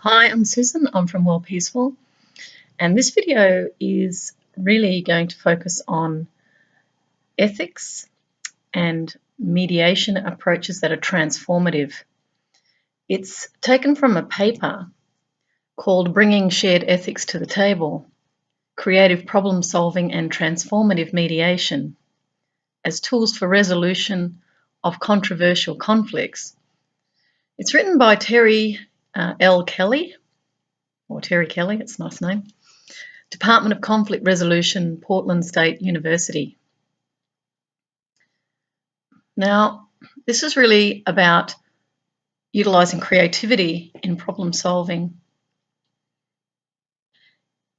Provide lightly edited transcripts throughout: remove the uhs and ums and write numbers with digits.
Hi, I'm Susan. I'm from Worldpeacefull, and this video is really going to focus on ethics and mediation approaches that are transformative. It's taken from a paper called Bringing Shared Ethics to the Table, Creative Problem Solving and Transformative Mediation as Tools for Resolution of Controversial Conflicts. It's written by Terry L. Kelly, or Terry Kelly, it's a nice name. Department of Conflict Resolution, Portland State University. Now, this is really about utilising creativity in problem solving.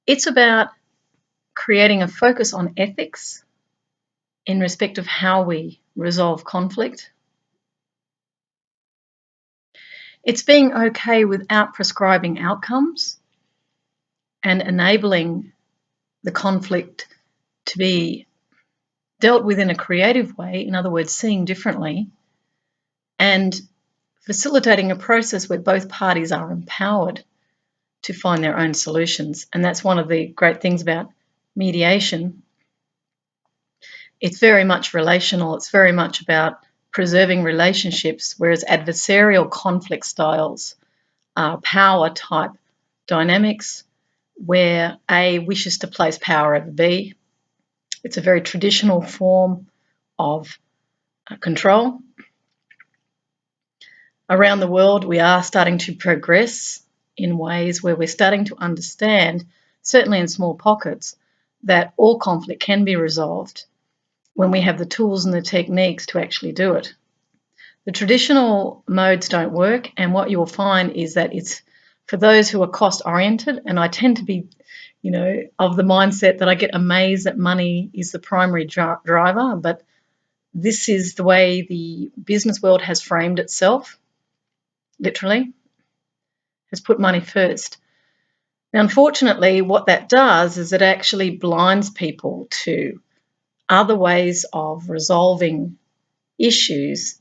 It's about creating a focus on ethics in respect of how we resolve conflict. It's being okay without prescribing outcomes and enabling the conflict to be dealt with in a creative way, in other words, seeing differently, and facilitating a process where both parties are empowered to find their own solutions. And that's one of the great things about mediation. It's very much relational. It's very much about preserving relationships, whereas adversarial conflict styles are power type dynamics where A wishes to place power over B. It's a very traditional form of control. Around the world, we are starting to progress in ways where we're starting to understand, certainly in small pockets, that all conflict can be resolved when we have the tools and the techniques to actually do it. The traditional modes don't work, and what you'll find is that it's for those who are cost-oriented, and I tend to be, of the mindset that I get amazed that money is the primary driver, but this is the way the business world has framed itself, literally, has put money first. Now, unfortunately, what that does is it actually blinds people to other ways of resolving issues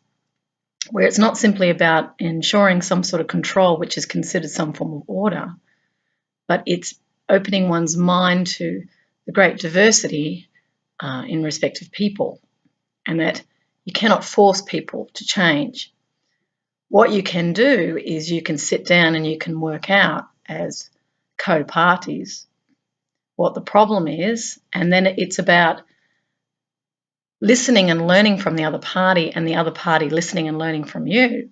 where it's not simply about ensuring some sort of control, which is considered some form of order, but it's opening one's mind to the great diversity in respect of people, and that you cannot force people to change. What you can do is you can sit down and you can work out as co-parties what the problem is, and then it's about listening and learning from the other party and the other party listening and learning from you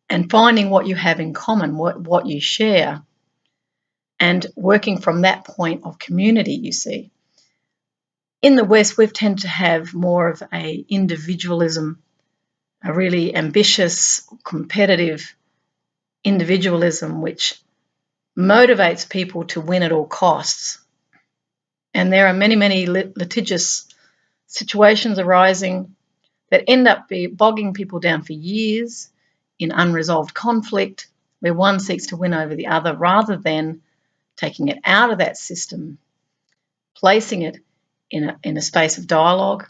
and finding what you have in common, what you share, and working from that point of community, you see. In the West, we've tended to have more of a individualism, a really ambitious, competitive individualism which motivates people to win at all costs. And there are many, many litigious situations arising that end up bogging people down for years in unresolved conflict, where one seeks to win over the other rather than taking it out of that system, placing it in a space of dialogue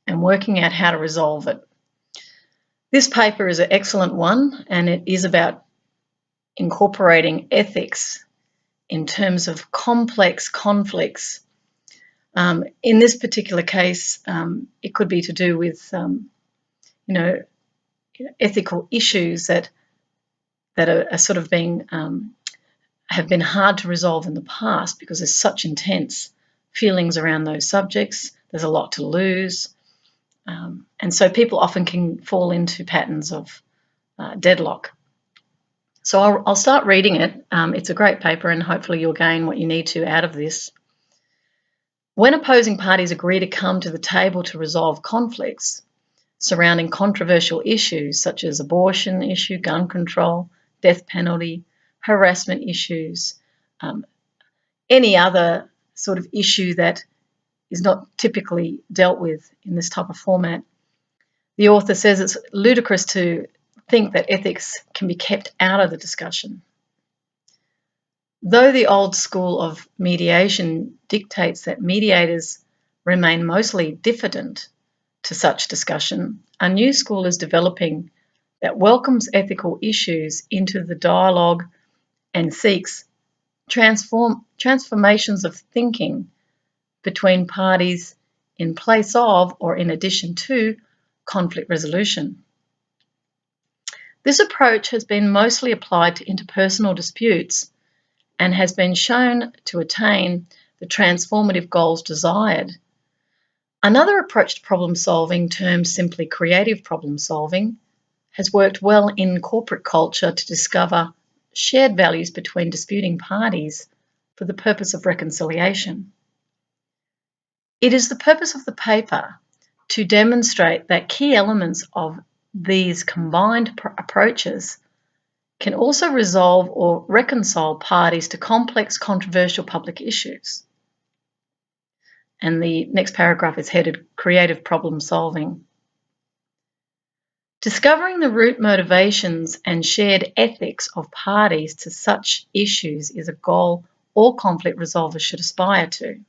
and working out how to resolve it. This paper is an excellent one, and it is about incorporating ethics in terms of complex conflicts. In this particular case, it could be to do with, ethical issues that are sort of have been hard to resolve in the past because there's such intense feelings around those subjects. There's a lot to lose. And so people often can fall into patterns of deadlock. So I'll start reading it. It's a great paper, and hopefully you'll gain what you need to out of this. When opposing parties agree to come to the table to resolve conflicts surrounding controversial issues such as abortion issue, gun control, death penalty, harassment issues, any other sort of issue that is not typically dealt with in this type of format, the author says it's ludicrous to think that ethics can be kept out of the discussion. Though the old school of mediation dictates that mediators remain mostly diffident to such discussion, a new school is developing that welcomes ethical issues into the dialogue and seeks transformations of thinking between parties in place of or in addition to conflict resolution. This approach has been mostly applied to interpersonal disputes and has been shown to attain the transformative goals desired. Another approach to problem solving, termed simply creative problem solving, has worked well in corporate culture to discover shared values between disputing parties for the purpose of reconciliation. It is the purpose of the paper to demonstrate that key elements of these combined approaches can also resolve or reconcile parties to complex, controversial public issues. And the next paragraph is headed Creative Problem Solving. Discovering the root motivations and shared ethics of parties to such issues is a goal all conflict resolvers should aspire to.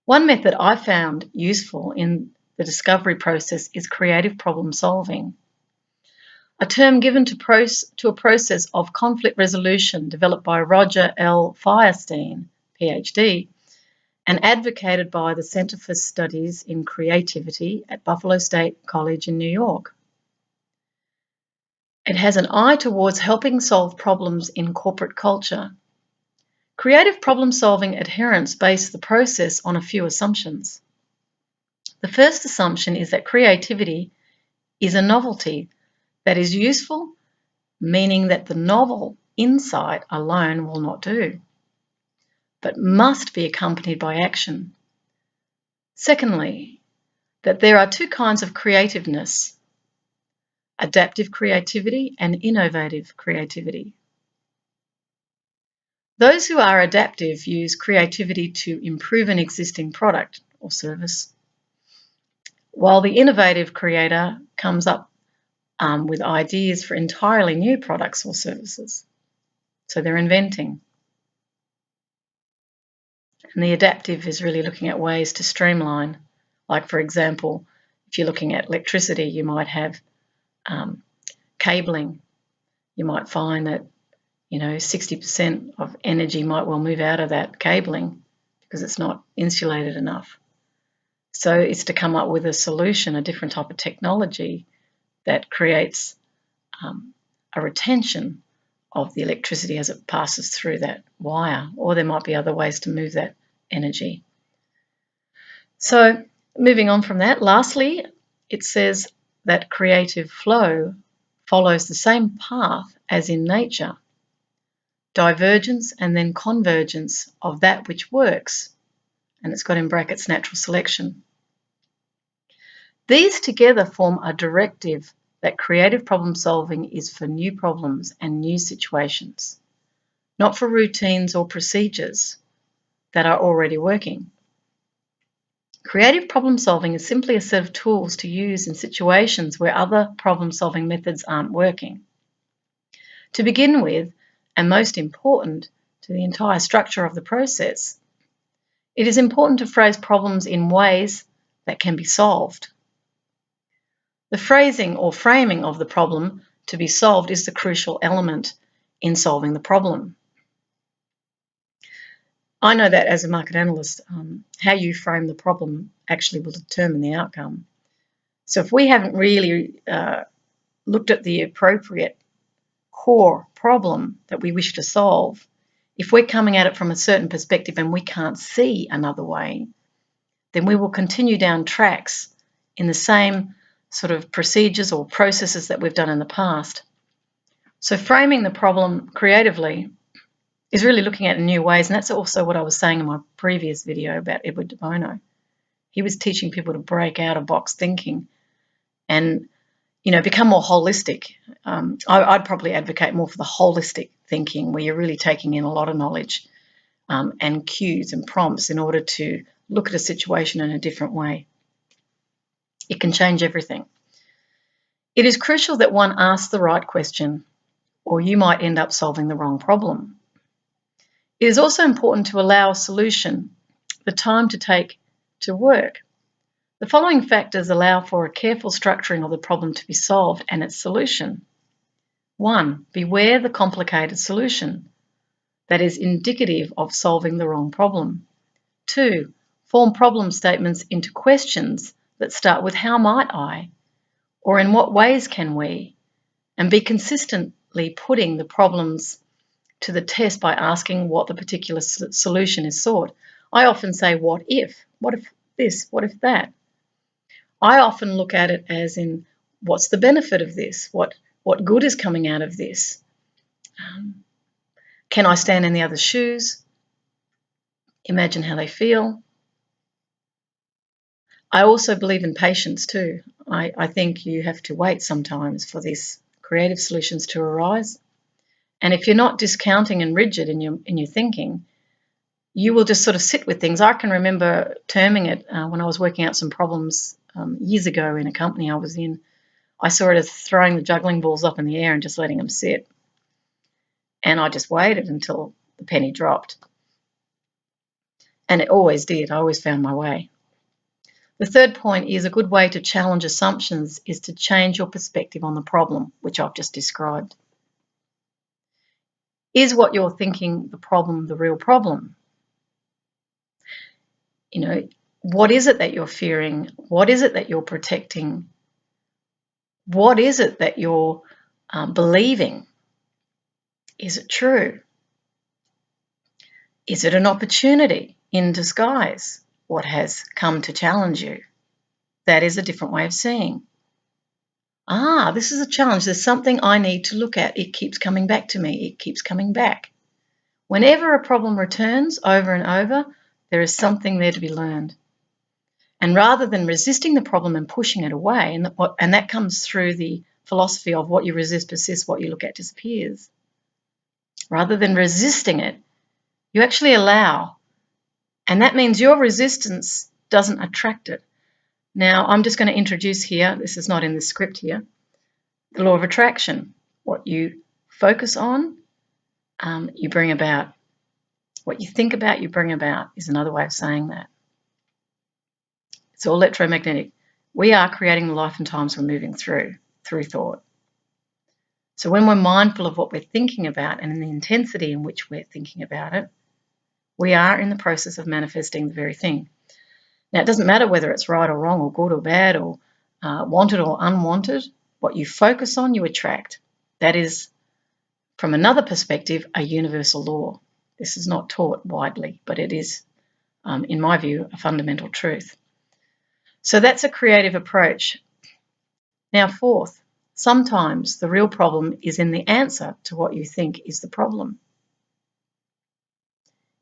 One method I found useful in the discovery process is creative problem solving, a term given to a process of conflict resolution developed by Roger L. Firestein, PhD, and advocated by the Center for Studies in Creativity at Buffalo State College in New York. It has an eye towards helping solve problems in corporate culture. Creative problem-solving adherents base the process on a few assumptions. The first assumption is that creativity is a novelty that is useful, meaning that the novel insight alone will not do, but must be accompanied by action. Secondly, that there are two kinds of creativeness: adaptive creativity and innovative creativity. Those who are adaptive use creativity to improve an existing product or service, while the innovative creator comes up with ideas for entirely new products or services. So they're inventing. And the adaptive is really looking at ways to streamline. Like, for example, if you're looking at electricity, you might have cabling. You might find that 60% of energy might well move out of that cabling because it's not insulated enough. So it's to come up with a solution, a different type of technology that creates a retention of the electricity as it passes through that wire, or there might be other ways to move that energy. So moving on from that, lastly, it says that creative flow follows the same path as in nature: divergence and then convergence of that which works, and it's got in brackets natural selection. These together form a directive that creative problem solving is for new problems and new situations, not for routines or procedures that are already working. Creative problem solving is simply a set of tools to use in situations where other problem solving methods aren't working. To begin with, and most important to the entire structure of the process, it is important to phrase problems in ways that can be solved. The phrasing or framing of the problem to be solved is the crucial element in solving the problem. I know that as a market analyst, how you frame the problem actually will determine the outcome. So if we haven't really looked at the appropriate core problem that we wish to solve, if we're coming at it from a certain perspective and we can't see another way, then we will continue down tracks in the same sort of procedures or processes that we've done in the past. So framing the problem creatively is really looking at it in new ways, and that's also what I was saying in my previous video about Edward de Bono. He was teaching people to break out of box thinking and become more holistic. I'd probably advocate more for the holistic thinking, where you're really taking in a lot of knowledge and cues and prompts in order to look at a situation in a different way. It can change everything. It is crucial that one asks the right question, or you might end up solving the wrong problem. It is also important to allow a solution the time to take to work. The following factors allow for a careful structuring of the problem to be solved and its solution. 1. Beware the complicated solution that is indicative of solving the wrong problem. 2. Form problem statements into questions that start with how might I, or in what ways can we, and be consistently putting the problems to the test by asking what the particular solution is sought. I often say, what if? What if this? What if that? I often look at it as in, what's the benefit of this? What good is coming out of this? Can I stand in the other's shoes? Imagine how they feel. I also believe in patience too. I think you have to wait sometimes for these creative solutions to arise. And if you're not discounting and rigid in your thinking, you will just sort of sit with things. I can remember terming it when I was working out some problems years ago in a company I was in. I saw it as throwing the juggling balls up in the air and just letting them sit. And I just waited until the penny dropped. And it always did. I always found my way. The third point is a good way to challenge assumptions is to change your perspective on the problem, which I've just described. Is what you're thinking the problem the real problem? You know, what is it that you're fearing? What is it that you're protecting? What is it that you're believing? Is it true? Is it an opportunity in disguise? What has come to challenge you? That is a different way of seeing. This is a challenge. There's something I need to look at. It keeps coming back to me. It keeps coming back. Whenever a problem returns over and over, there is something there to be learned. And rather than resisting the problem and pushing it away, and that comes through the philosophy of what you resist persists, what you look at disappears. Rather than resisting it, you actually allow. And that means your resistance doesn't attract it. Now, I'm just going to introduce here, this is not in the script here, the law of attraction. What you focus on, you bring about. What you think about, you bring about, is another way of saying that. It's all electromagnetic. We are creating the life and times we're moving through thought. So when we're mindful of what we're thinking about and in the intensity in which we're thinking about it, we are in the process of manifesting the very thing. Now, it doesn't matter whether it's right or wrong or good or bad or wanted or unwanted. What you focus on, you attract. That is, from another perspective, a universal law. This is not taught widely, but it is, in my view, a fundamental truth. So that's a creative approach. Now, fourth, sometimes the real problem is in the answer to what you think is the problem.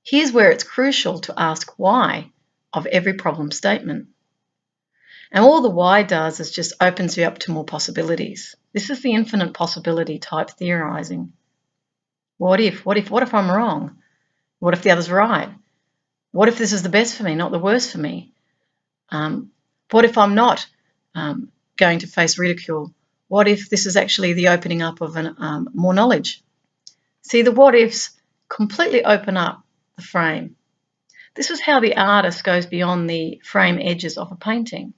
Here's where it's crucial to ask why of every problem statement. And all the why does is just opens you up to more possibilities. This is the infinite possibility type theorizing. What if I'm wrong? What if the other's right? What if this is the best for me, not the worst for me? What if I'm not going to face ridicule? What if this is actually the opening up of more knowledge? See, the what ifs completely open up the frame. This is how the artist goes beyond the frame edges of a painting.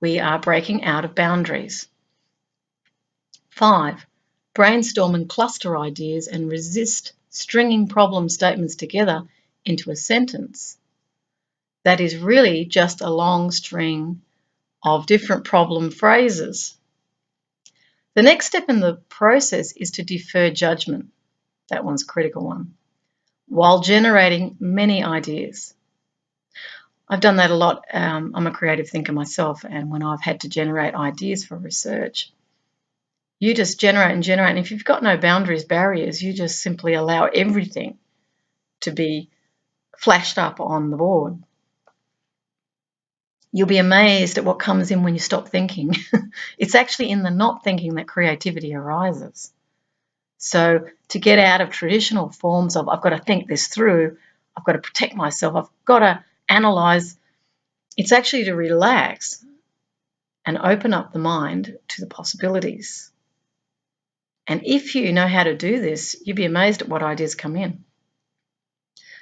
We are breaking out of boundaries. 5, brainstorm and cluster ideas and resist stringing problem statements together into a sentence. That is really just a long string of different problem phrases. The next step in the process is to defer judgment. That one's a critical one, while generating many ideas. I've done that a lot. I'm a creative thinker myself, and when I've had to generate ideas for research, you just generate and generate. And if you've got no boundaries, barriers, you just simply allow everything to be flashed up on the board. You'll be amazed at what comes in when you stop thinking. It's actually in the not thinking that creativity arises. So to get out of traditional forms of I've got to think this through, I've got to protect myself, I've got to analyze, it's actually to relax and open up the mind to the possibilities. And if you know how to do this, you'll be amazed at what ideas come in.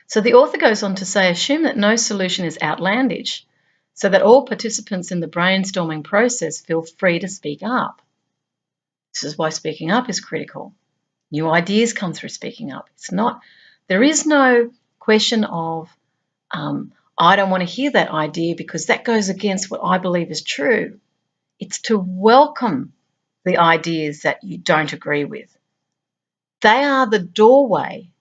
So the author goes on to say, assume that no solution is outlandish. so that all participants in the brainstorming process feel free to speak up. This is why speaking up is critical. New ideas come through speaking up. There is no question of, I don't want to hear that idea because that goes against what I believe is true. It's to welcome the ideas that you don't agree with. They are the doorway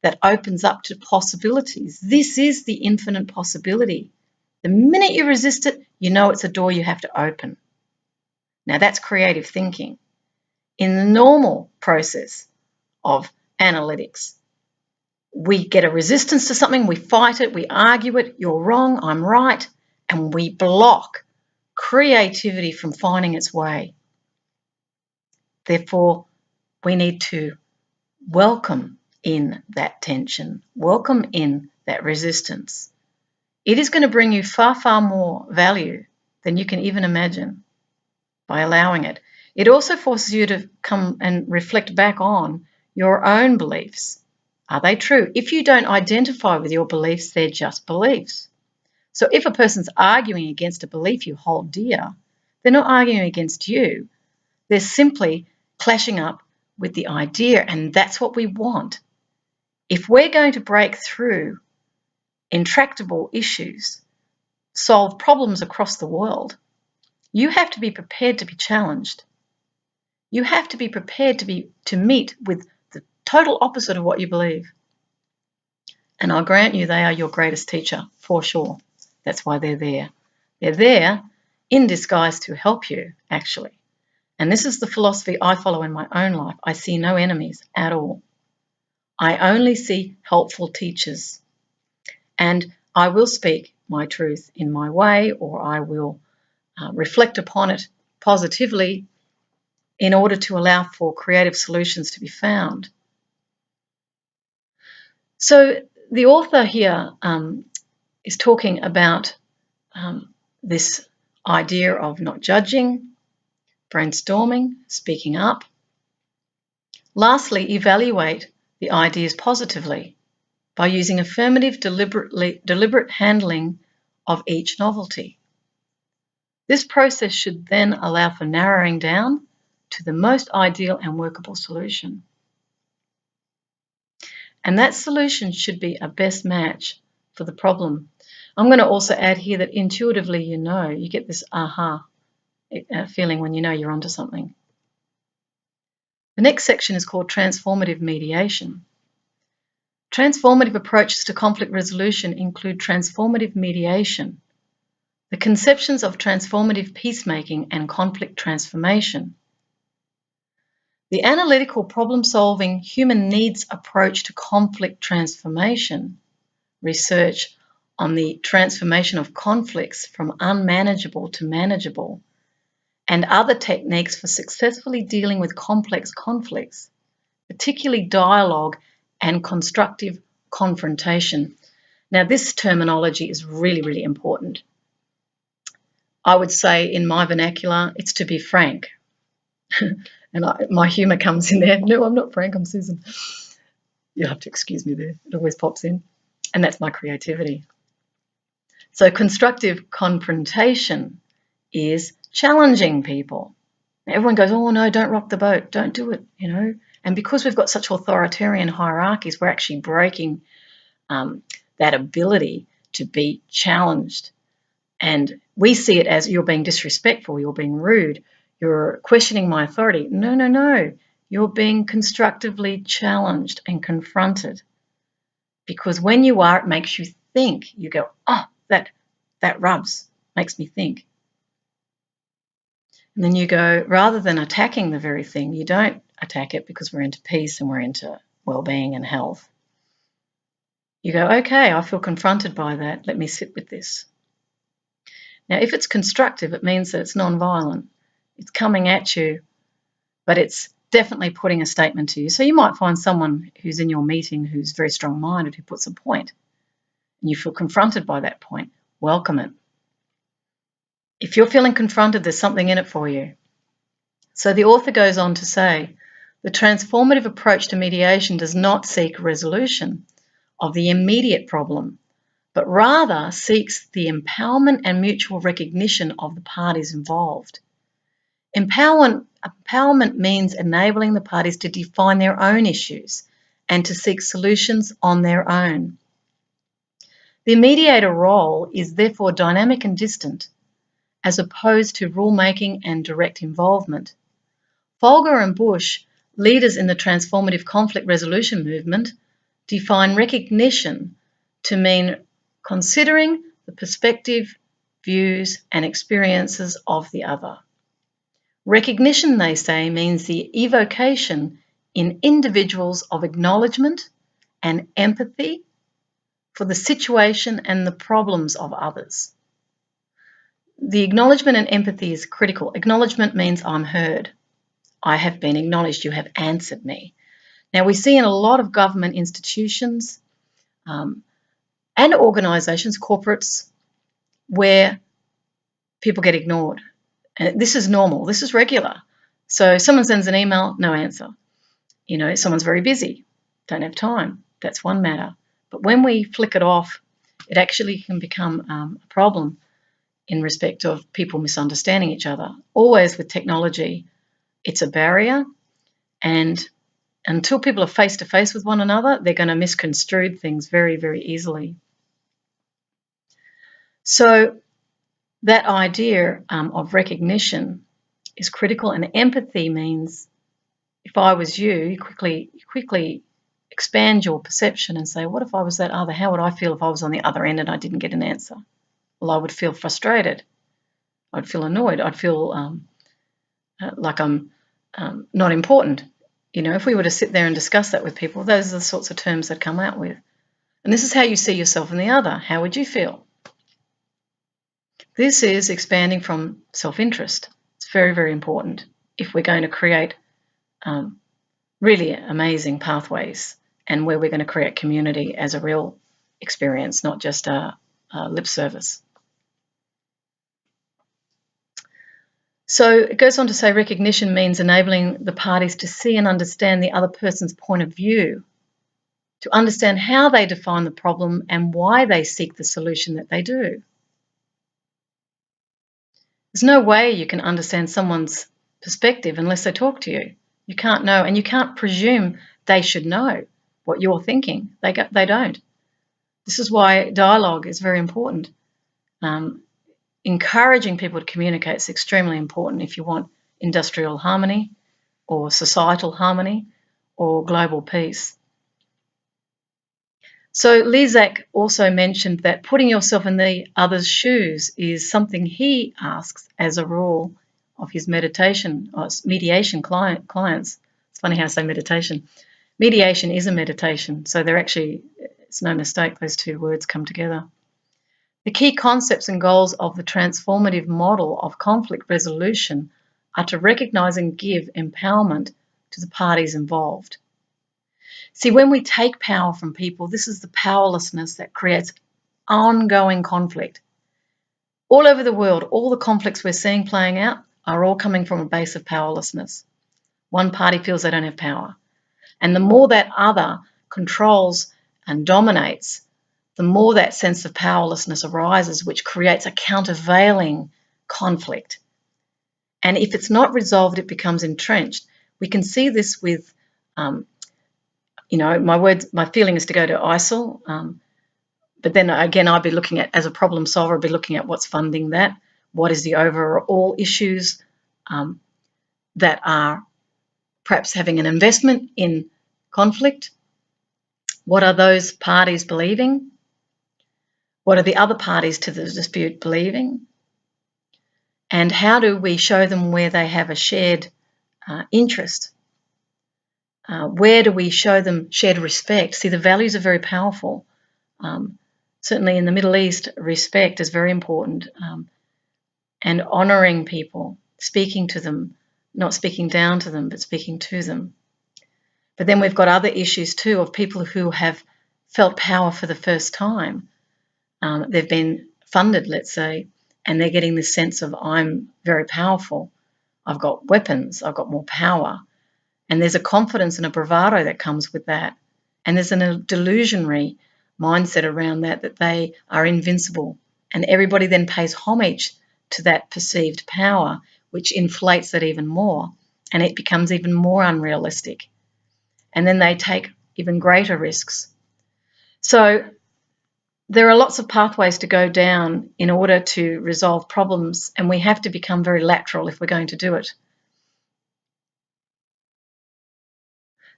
that opens up to possibilities. This is the infinite possibility. The minute you resist it, you know it's a door you have to open. Now that's creative thinking. In the normal process of analytics, we get a resistance to something, we fight it, we argue it, you're wrong, I'm right, and we block creativity from finding its way. Therefore, we need to welcome in that tension, welcome in that resistance. It is going to bring you far, far more value than you can even imagine by allowing it. It also forces you to come and reflect back on your own beliefs. Are they true? If you don't identify with your beliefs, they're just beliefs. So if a person's arguing against a belief you hold dear, they're not arguing against you. They're simply clashing up with the idea, and that's what we want. If we're going to break through intractable issues, solve problems across the world, you have to be prepared to be challenged. You have to be prepared to meet with the total opposite of what you believe. And I'll grant you they are your greatest teacher, for sure. That's why they're there. They're there in disguise to help you, actually. And this is the philosophy I follow in my own life. I see no enemies at all. I only see helpful teachers. And I will speak my truth in my way, or I will reflect upon it positively in order to allow for creative solutions to be found. So the author here is talking about this idea of not judging, brainstorming, speaking up. Lastly, evaluate the ideas positively by using affirmative, deliberate handling of each novelty. This process should then allow for narrowing down to the most ideal and workable solution. And that solution should be a best match for the problem. I'm going to also add here that intuitively you get this aha feeling when you know you're onto something. The next section is called transformative mediation. Transformative approaches to conflict resolution include transformative mediation, the conceptions of transformative peacemaking and conflict transformation. The analytical problem-solving human needs approach to conflict transformation, research on the transformation of conflicts from unmanageable to manageable, and other techniques for successfully dealing with complex conflicts, particularly dialogue and constructive confrontation. Now, this terminology is really, really important. I would say in my vernacular, it's to be frank. And my humour comes in there. No, I'm not Frank, I'm Susan. You'll have to excuse me there. It always pops in. And that's my creativity. So constructive confrontation is challenging people. Everyone goes, oh, no, don't rock the boat. Don't do it, And because we've got such authoritarian hierarchies, we're actually breaking that ability to be challenged. And we see it as you're being disrespectful, you're being rude, you're questioning my authority. No. You're being constructively challenged and confronted. Because when you are, it makes you think. You go, oh, that rubs, makes me think. And then you go, rather than attacking the very thing, you don't attack it because we're into peace and we're into well-being and health. You go, okay, I feel confronted by that. Let me sit with this. Now, if it's constructive, it means that it's non-violent. It's coming at you, but it's definitely putting a statement to you. So you might find someone who's in your meeting who's very strong-minded, who puts a point, and you feel confronted by that point. Welcome it. If you're feeling confronted, there's something in it for you. So the author goes on to say, the transformative approach to mediation does not seek resolution of the immediate problem, but rather seeks the empowerment and mutual recognition of the parties involved. Empowerment means enabling the parties to define their own issues and to seek solutions on their own. The mediator role is therefore dynamic and distant, as opposed to rulemaking and direct involvement. Folger and Bush, leaders in the transformative conflict resolution movement, define recognition to mean considering the perspective, views, and experiences of the other. Recognition, they say, means the evocation in individuals of acknowledgement and empathy for the situation and the problems of others. The acknowledgement and empathy is critical. Acknowledgement means I'm heard. I have been acknowledged. You have answered me. Now, we see in a lot of government institutions and organisations, corporates, where people get ignored. And this is normal. This is regular. So someone sends an email, no answer. You know, someone's very busy, don't have time. That's one matter. But when we flick it off, it actually can become a problem in respect of people misunderstanding each other. Always with technology, it's a barrier, and until people are face-to-face with one another, they're going to misconstrue things very, very easily. So that idea of recognition is critical, and empathy means if I was you quickly expand your perception and say, what if I was that other? How would I feel if I was on the other end and I didn't get an answer? Well, I would feel frustrated. I'd feel annoyed. I'd feel like I'm not important. You know, if we were to sit there and discuss that with people, those are the sorts of terms that come out with. And this is how you see yourself in the other. How would you feel? This is expanding from self-interest. It's very, very important if we're going to create really amazing pathways and where we're going to create community as a real experience, not just a lip service. So it goes on to say recognition means enabling the parties to see and understand the other person's point of view, to understand how they define the problem and why they seek the solution that they do. There's no way you can understand someone's perspective unless they talk to you. You can't know, and you can't presume they should know what you're thinking. They don't. This is why dialogue is very important. Encouraging people to communicate is extremely important if you want industrial harmony or societal harmony or global peace. So Lizak also mentioned that putting yourself in the other's shoes is something he asks as a rule of his meditation clients. It's funny how I say meditation. Mediation is a meditation, so it's no mistake, those two words come together. The key concepts and goals of the transformative model of conflict resolution are to recognise and give empowerment to the parties involved. See, when we take power from people, this is the powerlessness that creates ongoing conflict. All over the world, all the conflicts we're seeing playing out are all coming from a base of powerlessness. One party feels they don't have power. And the more that other controls and dominates, the more that sense of powerlessness arises, which creates a countervailing conflict. And if it's not resolved, it becomes entrenched. We can see this with, my feeling is to go to ISIL, but then again, I'd be looking at, as a problem solver, I'd be looking at what's funding that, what is the overall issues that are perhaps having an investment in conflict. What are those parties believing? What are the other parties to the dispute believing? And how do we show them where they have a shared interest? Where do we show them shared respect? See, the values are very powerful. Certainly in the Middle East, respect is very important. And honouring people, speaking to them, not speaking down to them, but speaking to them. But then we've got other issues too of people who have felt power for the first time. They've been funded, let's say, and they're getting this sense of, I'm very powerful. I've got weapons, I've got more power. And there's a confidence and a bravado that comes with that. And there's a delusionary mindset around that they are invincible. And everybody then pays homage to that perceived power, which inflates it even more, and it becomes even more unrealistic. And then they take even greater risks. So there are lots of pathways to go down in order to resolve problems, and we have to become very lateral if we're going to do it.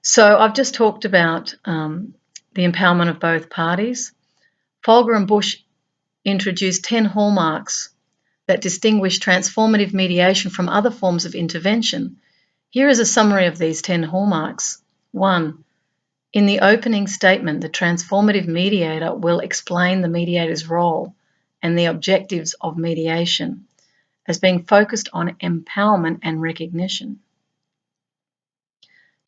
So I've just talked about the empowerment of both parties. Folger and Bush introduced 10 hallmarks that distinguish transformative mediation from other forms of intervention. Here is a summary of these 10 hallmarks. 1. In the opening statement, the transformative mediator will explain the mediator's role and the objectives of mediation as being focused on empowerment and recognition.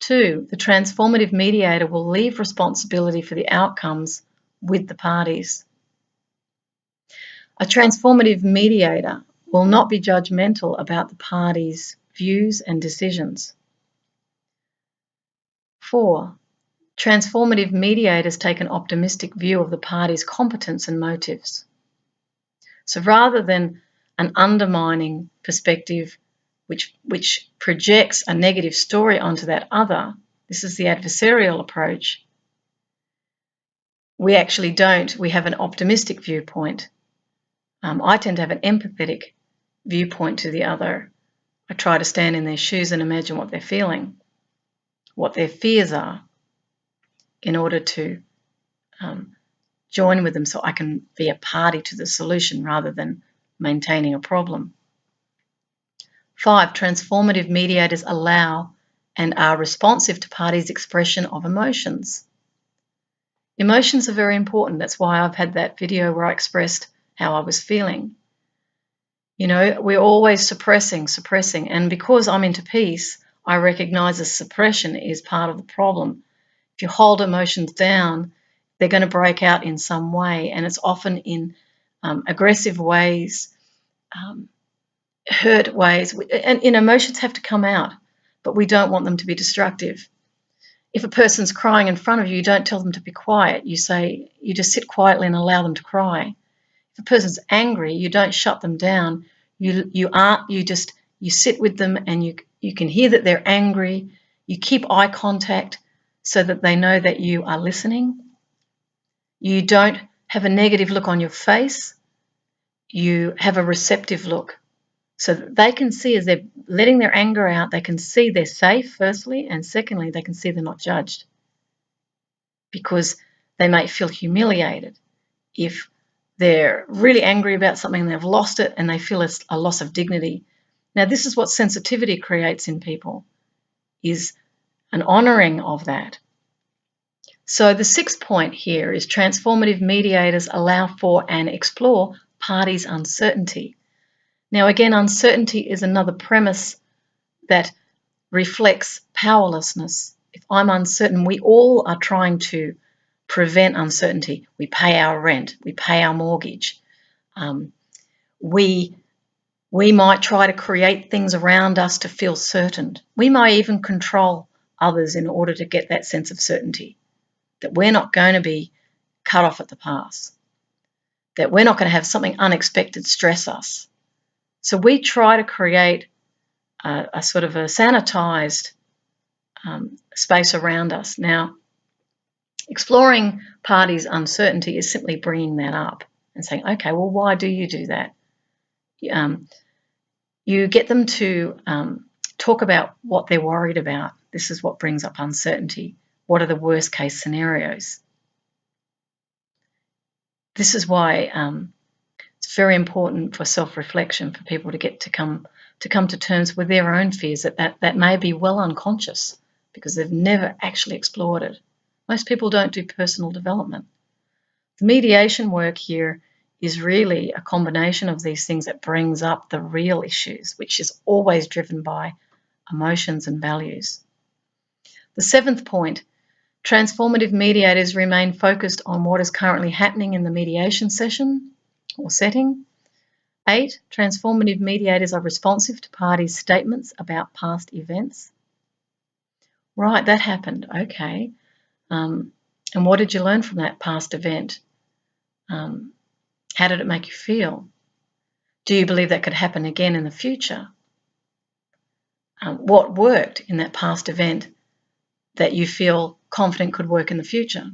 2. The transformative mediator will leave responsibility for the outcomes with the parties. A transformative mediator will not be judgmental about the parties' views and decisions. 4. Transformative mediators take an optimistic view of the parties' competence and motives. So rather than an undermining perspective which projects a negative story onto that other, this is the adversarial approach, we actually don't. We have an optimistic viewpoint. I tend to have an empathetic viewpoint to the other. I try to stand in their shoes and imagine what they're feeling, what their fears are, in order to join with them so I can be a party to the solution rather than maintaining a problem. 5. Transformative mediators allow and are responsive to parties' expression of emotions. Emotions are very important. That's why I've had that video where I expressed how I was feeling. You know, we're always suppressing, and because I'm into peace, I recognize that suppression is part of the problem. If you hold emotions down, they're going to break out in some way, and it's often in aggressive ways, hurt ways, and emotions have to come out, but we don't want them to be destructive. If a person's crying in front of you, you don't tell them to be quiet. You just sit quietly and allow them to cry. If a person's angry, you don't shut them down. You sit with them, and you can hear that they're angry. You keep eye contact so that they know that you are listening. You don't have a negative look on your face. You have a receptive look so that they can see, as they're letting their anger out, they can see they're safe, firstly, and secondly, they can see they're not judged, because they may feel humiliated if they're really angry about something and they've lost it and they feel a loss of dignity. Now, this is what sensitivity creates in people, is an honouring of that. So the 6th point here is transformative mediators allow for and explore parties' uncertainty. Now, again, uncertainty is another premise that reflects powerlessness. If I'm uncertain, we all are trying to prevent uncertainty. We pay our rent, we pay our mortgage. We might try to create things around us to feel certain. We might even control others in order to get that sense of certainty, that we're not going to be cut off at the pass, that we're not going to have something unexpected stress us. So we try to create a sort of a sanitized space around us. Now, exploring parties' uncertainty is simply bringing that up and saying, okay, well, why do you do that? You get them to talk about what they're worried about. This is what brings up uncertainty. What are the worst case scenarios? This is why it's very important for self-reflection, for people to get to come to terms with their own fears that may be well unconscious because they've never actually explored it. Most people don't do personal development. The mediation work here is really a combination of these things that brings up the real issues, which is always driven by emotions and values. The 7th point, transformative mediators remain focused on what is currently happening in the mediation session or setting. 8, transformative mediators are responsive to parties' statements about past events. Right, that happened. Okay. And what did you learn from that past event? How did it make you feel? Do you believe that could happen again in the future? What worked in that past event that you feel confident could work in the future?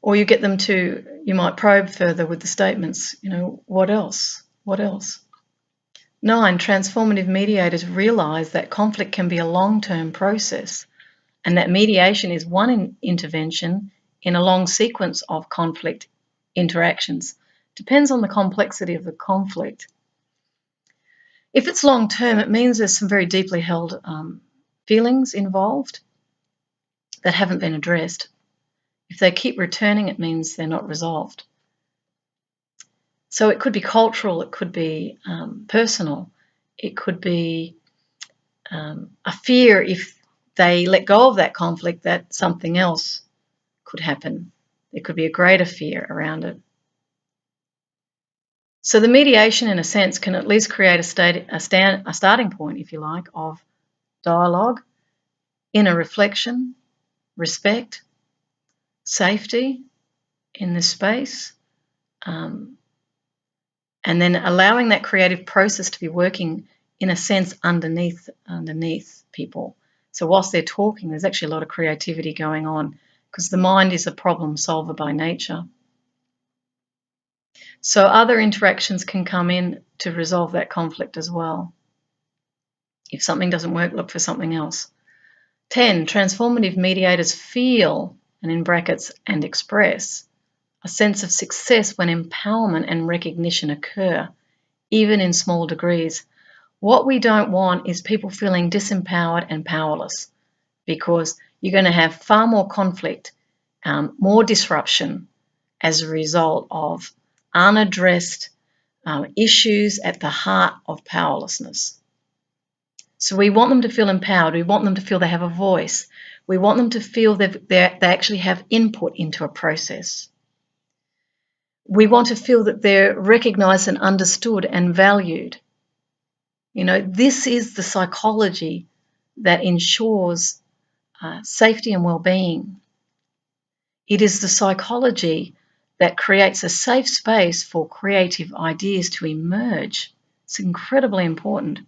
Or you get them to, you might probe further with the statements, what else? What else? 9, transformative mediators realise that conflict can be a long-term process and that mediation is one intervention in a long sequence of conflict interactions. Depends on the complexity of the conflict. If it's long-term, it means there's some very deeply held feelings involved that haven't been addressed. If they keep returning, it means they're not resolved. So it could be cultural, it could be personal, it could be a fear if they let go of that conflict that something else could happen. There could be a greater fear around it. So the mediation, in a sense, can at least create a starting point, if you like, of dialogue, inner reflection, respect, safety in this space, and then allowing that creative process to be working, in a sense, underneath people. So whilst they're talking, there's actually a lot of creativity going on because the mind is a problem solver by nature. So other interactions can come in to resolve that conflict as well. If something doesn't work, look for something else. 10, transformative mediators feel, and in brackets, and express a sense of success when empowerment and recognition occur, even in small degrees. What we don't want is people feeling disempowered and powerless, because you're going to have far more conflict, more disruption as a result of unaddressed issues at the heart of powerlessness. So we want them to feel empowered. We want them to feel they have a voice. We want them to feel that they actually have input into a process. We want to feel that they're recognised and understood and valued. This is the psychology that ensures safety and well-being. It is the psychology that creates a safe space for creative ideas to emerge. It's incredibly important.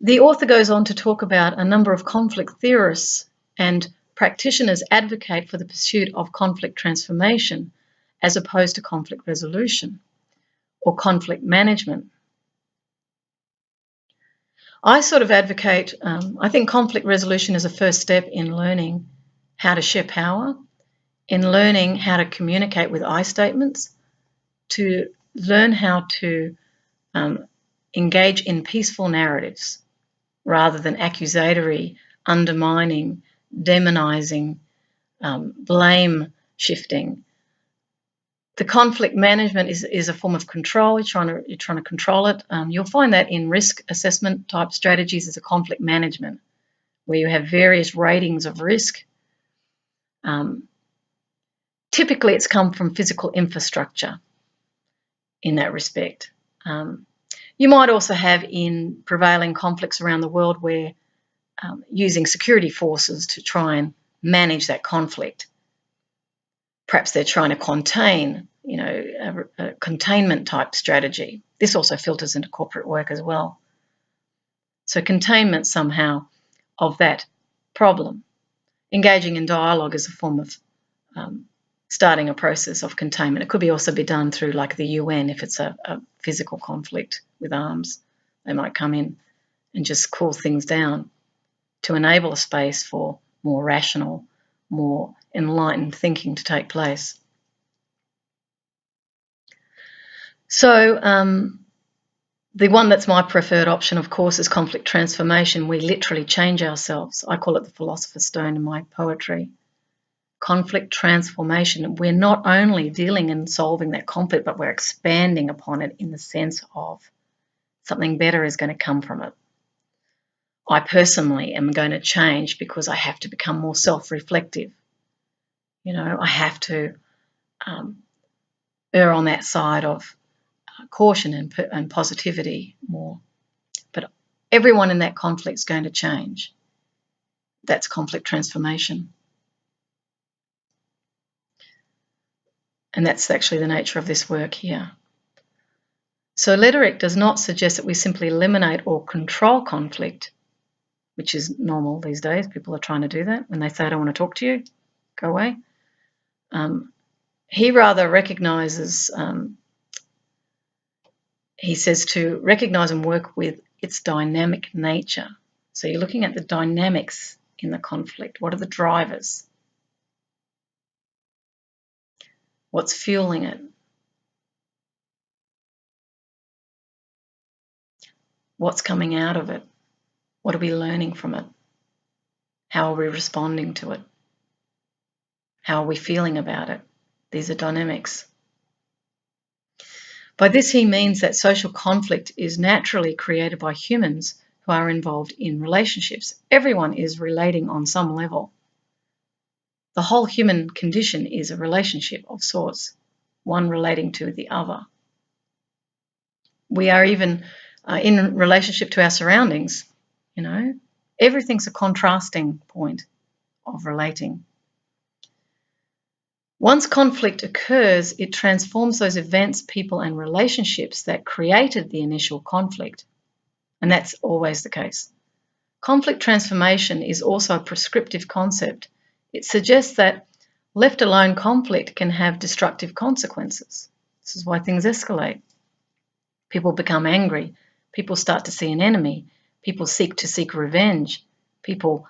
The author goes on to talk about a number of conflict theorists and practitioners advocate for the pursuit of conflict transformation as opposed to conflict resolution or conflict management. I sort of advocate, I think conflict resolution is a first step in learning how to share power, in learning how to communicate with I statements, to learn how to engage in peaceful narratives rather than accusatory, undermining, demonizing, blame shifting. The conflict management is a form of control. You're trying to control it. You'll find that in risk assessment type strategies as a conflict management, where you have various ratings of risk. Typically, it's come from physical infrastructure in that respect. You might also have in prevailing conflicts around the world where using security forces to try and manage that conflict. Perhaps they're trying to contain, a containment type strategy. This also filters into corporate work as well. So containment somehow of that problem. Engaging in dialogue is a form of starting a process of containment. It could also be done through like the UN if it's a physical conflict with arms. They might come in and just cool things down to enable a space for more rational, more enlightened thinking to take place. So the one that's my preferred option, of course, is conflict transformation. We literally change ourselves. I call it the philosopher's stone in my poetry. Conflict transformation. We're not only dealing and solving that conflict, but we're expanding upon it in the sense of something better is going to come from it. I personally am going to change because I have to become more self-reflective. I have to err on that side of caution and positivity more. But everyone in that conflict is going to change. That's conflict transformation. And that's actually the nature of this work here. So rhetoric does not suggest that we simply eliminate or control conflict, which is normal these days. People are trying to do that. When they say, I don't want to talk to you, go away. He rather recognizes, he says to recognize and work with its dynamic nature. So you're looking at the dynamics in the conflict. What are the drivers? What's fueling it? What's coming out of it? What are we learning from it? How are we responding to it? How are we feeling about it? These are dynamics. By this he means that social conflict is naturally created by humans who are involved in relationships. Everyone is relating on some level. The whole human condition is a relationship of sorts, one relating to the other. We are even in relationship to our surroundings, you know. Everything's a contrasting point of relating. Once conflict occurs, it transforms those events, people, and relationships that created the initial conflict. And that's always the case. Conflict transformation is also a prescriptive concept. It suggests that left alone, conflict can have destructive consequences. This is why things escalate. People become angry. People start to see an enemy. People seek revenge. People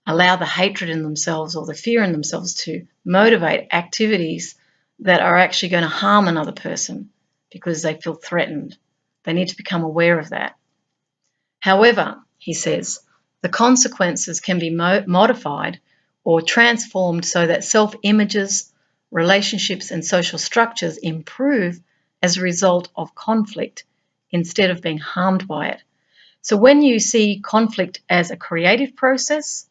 allow the hatred in themselves or the fear in themselves to motivate activities that are actually going to harm another person because they feel threatened. They need to become aware of that. However, he says, the consequences can be modified or transformed so that self-images, relationships, and social structures improve as a result of conflict instead of being harmed by it. So when you see conflict as a creative process,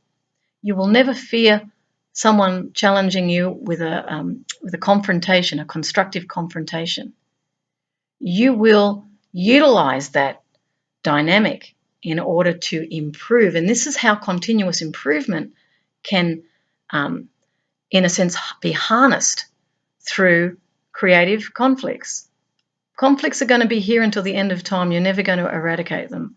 you will never fear someone challenging you with a confrontation, a constructive confrontation. You will utilize that dynamic in order to improve. And this is how continuous improvement can, in a sense, be harnessed through creative conflicts. Conflicts are going to be here until the end of time. You're never going to eradicate them.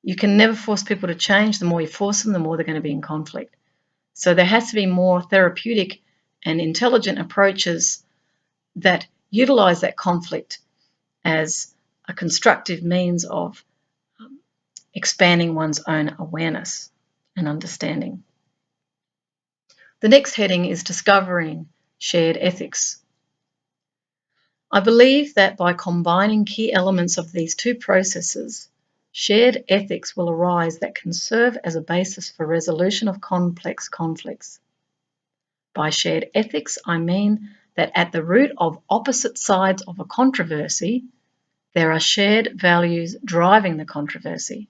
You can never force people to change. The more you force them, the more they're going to be in conflict. So there has to be more therapeutic and intelligent approaches that utilize that conflict as a constructive means of expanding one's own awareness and understanding. The next heading is discovering shared ethics. I believe that by combining key elements of these two processes, shared ethics will arise that can serve as a basis for resolution of complex conflicts. By shared ethics, I mean that at the root of opposite sides of a controversy, there are shared values driving the controversy.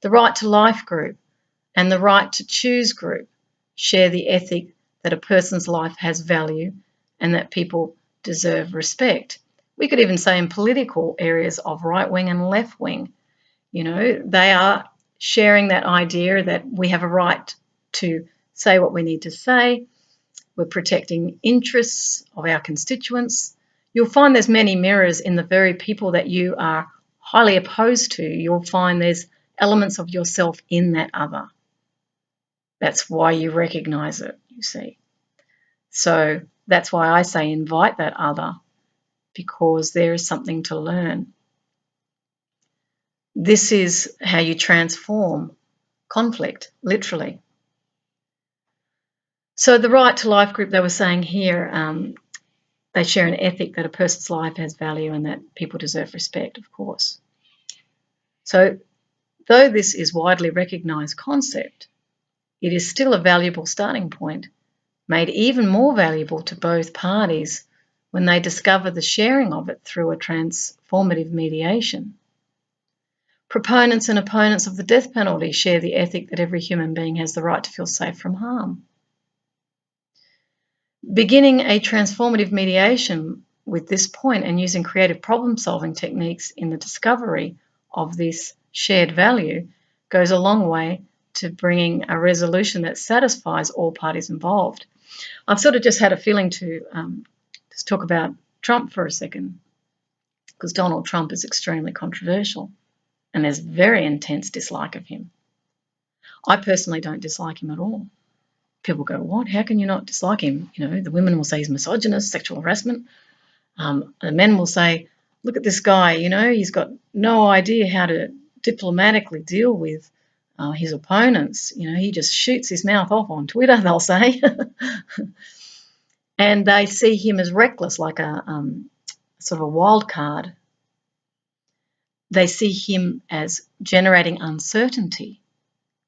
The right to life group and the right to choose group share the ethic that a person's life has value and that people deserve respect. We could even say in political areas of right wing and left wing, you know, they are sharing that idea that we have a right to say what we need to say. We're protecting interests of our constituents. You'll find there's many mirrors in the very people that you are highly opposed to. You'll find there's elements of yourself in that other. That's why you recognize it, you see. So that's why I say invite that other, because there is something to learn. This is how you transform conflict, literally. So the right to life group, they were saying here, they share an ethic that a person's life has value and that people deserve respect, of course. So though this is widely recognised concept, it is still a valuable starting point, made even more valuable to both parties when they discover the sharing of it through a transformative mediation. Proponents and opponents of the death penalty share the ethic that every human being has the right to feel safe from harm. Beginning a transformative mediation with this point and using creative problem-solving techniques in the discovery of this shared value goes a long way to bringing a resolution that satisfies all parties involved. I've sort of just had a feeling to just talk about Trump for a second, because Donald Trump is extremely controversial and there's very intense dislike of him. I personally don't dislike him at all. People go, what? How can you not dislike him? You know, the women will say he's misogynist, sexual harassment. The men will say, look at this guy, you know, he's got no idea how to diplomatically deal with his opponents. You know, he just shoots his mouth off on Twitter, they'll say. And they see him as reckless, like a sort of a wild card. They see him as generating uncertainty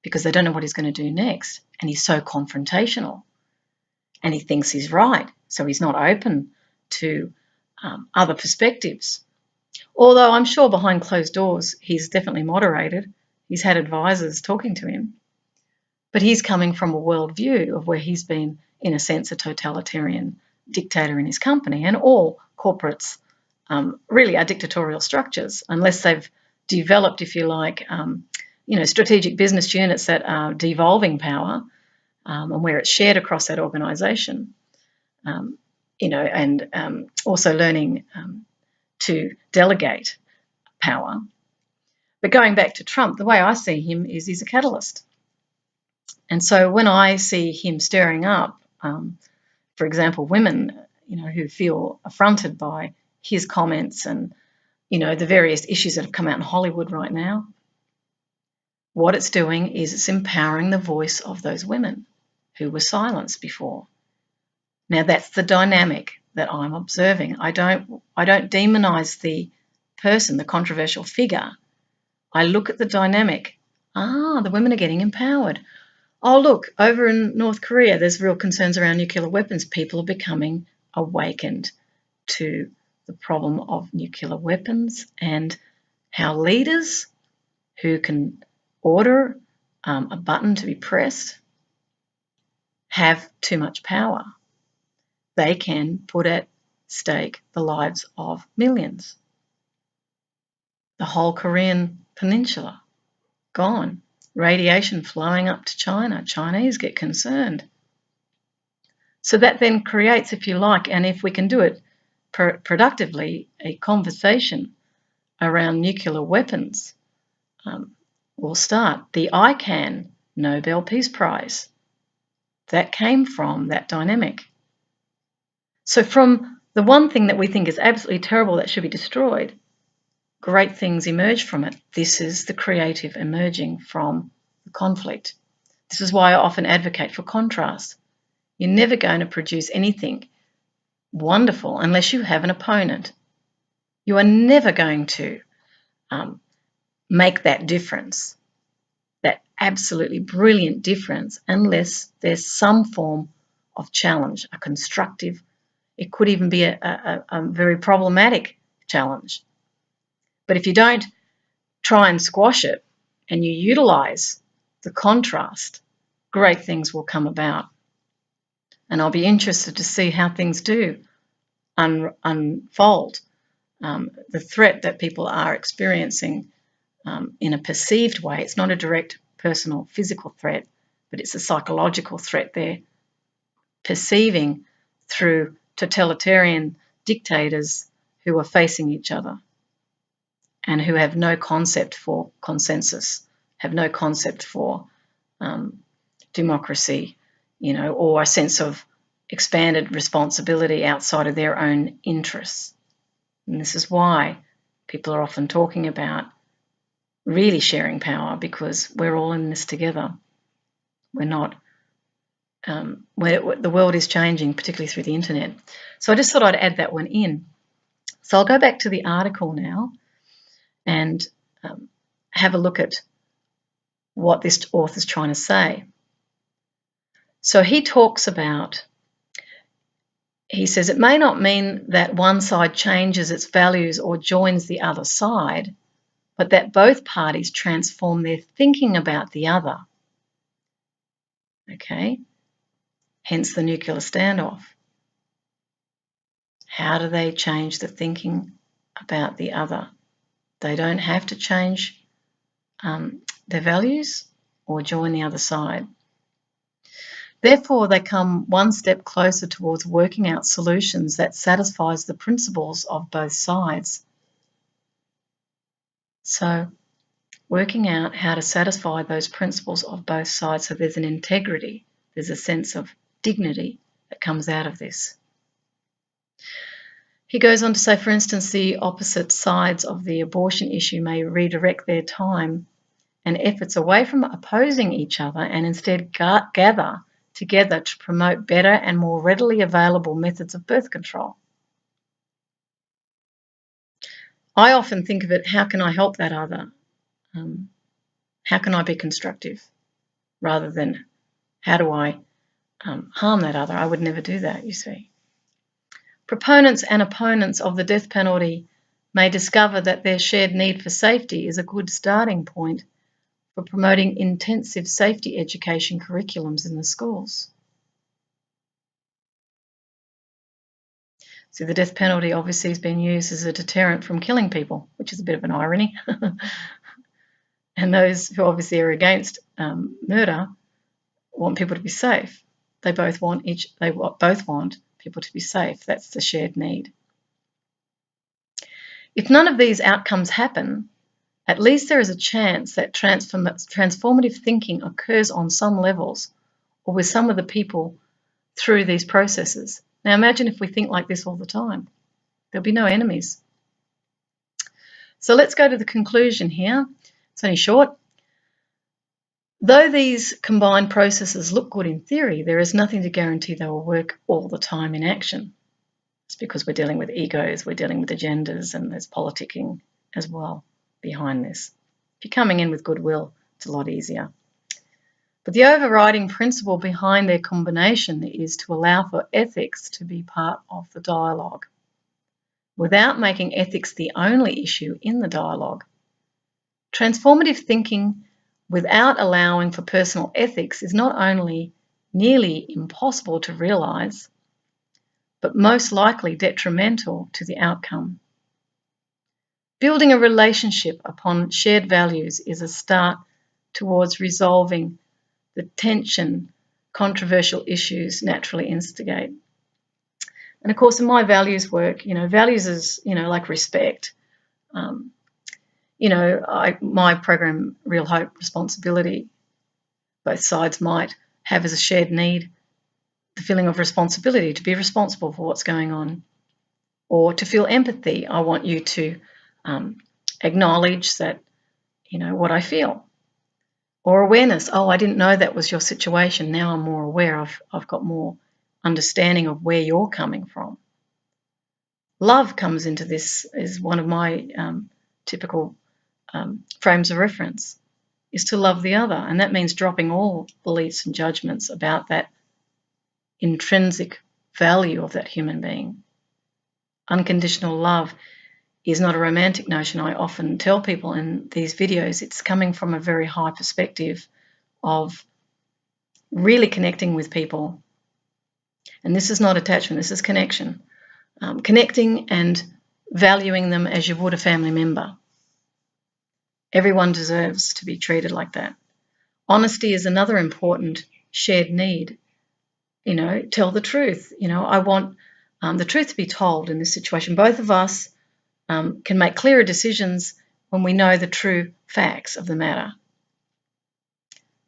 because they don't know what he's going to do next. And he's so confrontational and he thinks he's right. So he's not open to other perspectives. Although I'm sure behind closed doors, he's definitely moderated. He's had advisors talking to him. But he's coming from a worldview of where he's been, in a sense, a totalitarian dictator in his company. And all corporates really are dictatorial structures, unless they've developed, if you like, strategic business units that are devolving power and where it's shared across that organisation, and also learning to delegate power. But going back to Trump, the way I see him is he's a catalyst. And so when I see him stirring up, for example, women, who feel affronted by his comments and, the various issues that have come out in Hollywood right now, what it's doing is it's empowering the voice of those women who were silenced before. Now, that's the dynamic that I'm observing. I don't demonize the person, the controversial figure. I look at the dynamic. The women are getting empowered. Oh, look, over in North Korea, there's real concerns around nuclear weapons. People are becoming awakened to the problem of nuclear weapons and how leaders who can order a button to be pressed have too much power. They can put at stake the lives of millions. The whole Korean peninsula, gone. Radiation flowing up to China. Chinese get concerned. So that then creates, if you like, and if we can do it productively, a conversation around nuclear weapons will start. The ICANN Nobel Peace Prize, that came from that dynamic. So from the one thing that we think is absolutely terrible that should be destroyed, great things emerge from it. This is the creative emerging from the conflict. This is why I often advocate for contrast. You're never going to produce anything wonderful unless you have an opponent. You are never going to make that difference, that absolutely brilliant difference, unless there's some form of challenge, a constructive. It could even be a very problematic challenge. But if you don't try and squash it and you utilise the contrast, great things will come about. And I'll be interested to see how things do unfold. The threat that people are experiencing in a perceived way, it's not a direct personal physical threat, but it's a psychological threat they're perceiving through totalitarian dictators who are facing each other and who have no concept for consensus, have no concept for democracy, or a sense of expanded responsibility outside of their own interests. And this is why people are often talking about really sharing power, because we're all in this together. We're not, the world is changing, particularly through the internet. So I just thought I'd add that one in. So I'll go back to the article now and have a look at what this author's trying to say. So he talks about, he says, it may not mean that one side changes its values or joins the other side, but that both parties transform their thinking about the other. Okay? Hence the nuclear standoff. How do they change the thinking about the other? They don't have to change their values or join the other side. Therefore, they come one step closer towards working out solutions that satisfies the principles of both sides. So, working out how to satisfy those principles of both sides so there's an integrity, there's a sense of dignity that comes out of this. He goes on to say, for instance, the opposite sides of the abortion issue may redirect their time and efforts away from opposing each other and instead gather together to promote better and more readily available methods of birth control. I often think of it, how can I help that other? How can I be constructive? Rather than how do I harm that other? I would never do that, you see. Proponents and opponents of the death penalty may discover that their shared need for safety is a good starting point for promoting intensive safety education curriculums in the schools. So the death penalty obviously has been used as a deterrent from killing people, which is a bit of an irony. And those who obviously are against murder want people to be safe. They both want people to be safe. That's the shared need. If none of these outcomes happen, at least there is a chance that transformative thinking occurs on some levels or with some of the people through these processes. Now imagine if we think like this all the time. There'll be no enemies. So let's go to the conclusion here. It's only short. Though these combined processes look good in theory, there is nothing to guarantee they will work all the time in action. It's because we're dealing with egos, we're dealing with agendas, and there's politicking as well behind this. If you're coming in with goodwill, it's a lot easier. But the overriding principle behind their combination is to allow for ethics to be part of the dialogue, without making ethics the only issue in the dialogue. Transformative thinking without allowing for personal ethics is not only nearly impossible to realise, but most likely detrimental to the outcome. Building a relationship upon shared values is a start towards resolving the tension controversial issues naturally instigate. And of course, in my values work, values is, like respect. My program, Real Hope, Responsibility, both sides might have as a shared need the feeling of responsibility, to be responsible for what's going on, or to feel empathy. I want you to acknowledge that, what I feel. Or awareness. Oh, I didn't know that was your situation. Now I'm more aware. I've got more understanding of where you're coming from. Love comes into this, is one of my typical frames of reference, is to love the other. And that means dropping all beliefs and judgments about that intrinsic value of that human being. Unconditional love is not a romantic notion. I often tell people in these videos it's coming from a very high perspective of really connecting with people. And this is not attachment, this is connection. Connecting and valuing them as you would a family member. Everyone deserves to be treated like that. Honesty is another important shared need. Tell the truth. I want the truth to be told in this situation. Both of us can make clearer decisions when we know the true facts of the matter.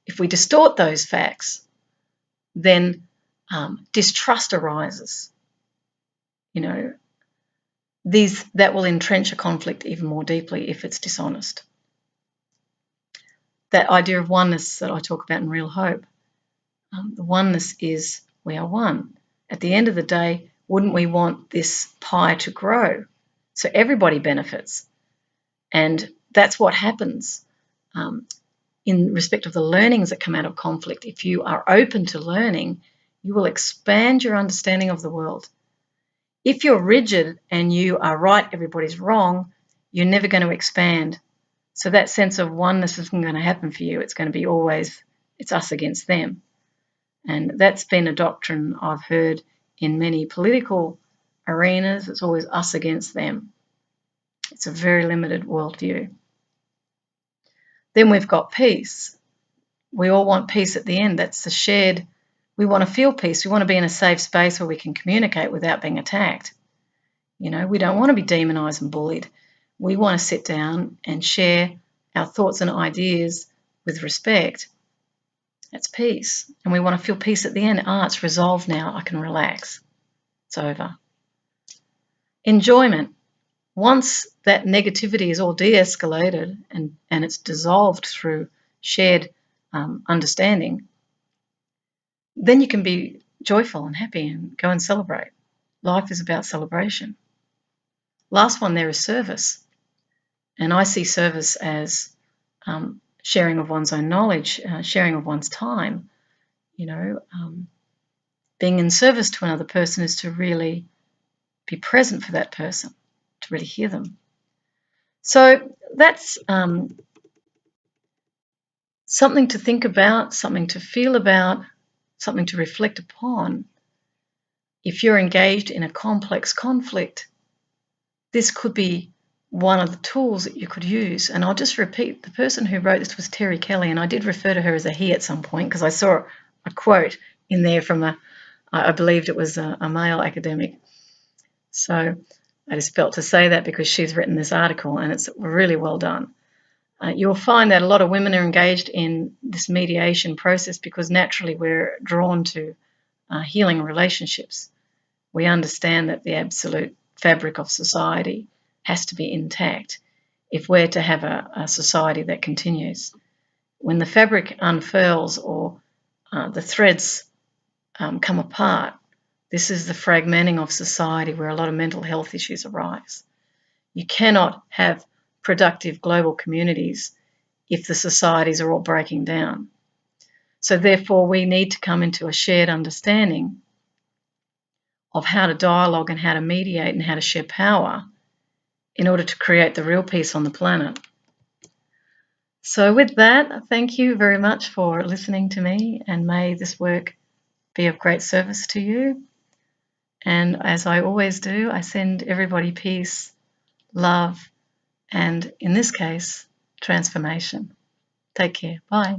If we distort those facts, then distrust arises. That will entrench a conflict even more deeply if it's dishonest. That idea of oneness that I talk about in Real Hope, the oneness is we are one. At the end of the day, wouldn't we want this pie to grow so everybody benefits? And that's what happens in respect of the learnings that come out of conflict. If you are open to learning, you will expand your understanding of the world. If you're rigid and you are right, everybody's wrong, you're never going to expand. So that sense of oneness isn't going to happen for you. It's going to be always, it's us against them. And that's been a doctrine I've heard in many political arenas. It's always us against them. It's a very limited worldview. Then we've got peace. We all want peace at the end. That's the shared, we want to feel peace. We want to be in a safe space where we can communicate without being attacked. We don't want to be demonized and bullied. We want to sit down and share our thoughts and ideas with respect. That's peace. And we want to feel peace at the end. It's resolved now. I can relax. It's over. Enjoyment. Once that negativity is all de-escalated and it's dissolved through shared understanding, then you can be joyful and happy and go and celebrate. Life is about celebration. Last one there is service. And I see service as sharing of one's own knowledge, sharing of one's time. Being in service to another person is to really be present for that person, to really hear them. So that's something to think about, something to feel about, something to reflect upon. If you're engaged in a complex conflict, this could be one of the tools that you could use. And I'll just repeat, the person who wrote this was Terry Kelly, and I did refer to her as a he at some point because I saw a quote in there from I believed it was a male academic. So I just felt to say that because she's written this article and it's really well done. You'll find that a lot of women are engaged in this mediation process because naturally we're drawn to healing relationships. We understand that the absolute fabric of society has to be intact if we're to have a society that continues. When the fabric unfurls or the threads come apart, this is the fragmenting of society where a lot of mental health issues arise. You cannot have productive global communities if the societies are all breaking down. So therefore, we need to come into a shared understanding of how to dialogue and how to mediate and how to share power in order to create the real peace on the planet. So with that, thank you very much for listening to me, and may this work be of great service to you. And as I always do, I send everybody peace, love, and in this case, transformation. Take care. Bye.